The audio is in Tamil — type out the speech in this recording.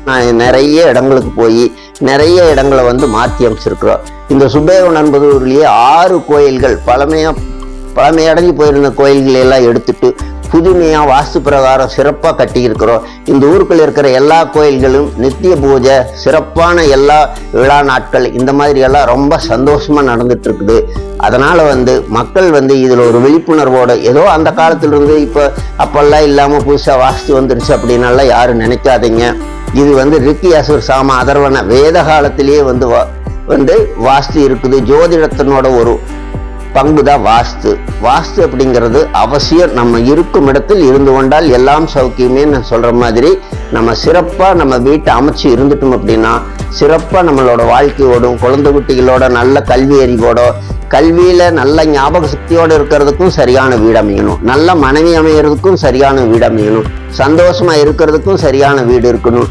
நான் நிறைய இடங்களுக்கு போய் நிறைய இடங்களை மாற்றி அமைச்சிருக்கிறோம். இந்த சுபேவ நண்பதூர்லேயே 6 கோயில்கள் பழமையடைஞ்சு போயிருந்த கோயில்களை எல்லாம் எடுத்துட்டு புதுமையாக வாஸ்து பிரகாரம் சிறப்பாக கட்டியிருக்கிறோம். இந்த ஊருக்குள்ள இருக்கிற எல்லா கோயில்களும் நித்திய பூஜை, சிறப்பான எல்லா விழா நாட்கள் இந்த மாதிரி எல்லாம் ரொம்ப சந்தோஷமாக நடந்துட்டு இருக்குது. அதனால் மக்கள் இதில் ஒரு விழிப்புணர்வோடு, ஏதோ அந்த காலத்திலிருந்து இப்போ அப்பெல்லாம் இல்லாமல் புதுசாக வாஸ்து வந்துருச்சு அப்படின்னாலாம் யாரும் நினைக்காதீங்க. இது ரிக்கி அசுர் சாம அதர்வன வேத காலத்திலேயே வாஸ்து இருக்குது. ஜோதிடத்தினோட ஒரு பங்கு தான் வாஸ்து. வாஸ்து அப்படிங்கிறது அவசியம். நம்ம இருக்கும் இடத்தில் இருந்து கொண்டால் எல்லாம் சௌக்கியமே நான் சொல்ற மாதிரி நம்ம சிறப்பாக நம்ம வீட்டை அமைச்சு இருந்துட்டோம் அப்படின்னா சிறப்பாக நம்மளோட வாழ்க்கையோடும் குழந்தை குட்டிகளோட நல்ல கல்வி அறிவோட, கல்வியில நல்ல ஞாபக சக்தியோடு இருக்கிறதுக்கும் சரியான வீடு அமையணும், நல்ல மனைவி அமையறதுக்கும் சரியான வீடு அமையணும், சந்தோஷமா இருக்கிறதுக்கும் சரியான வீடு இருக்கணும்.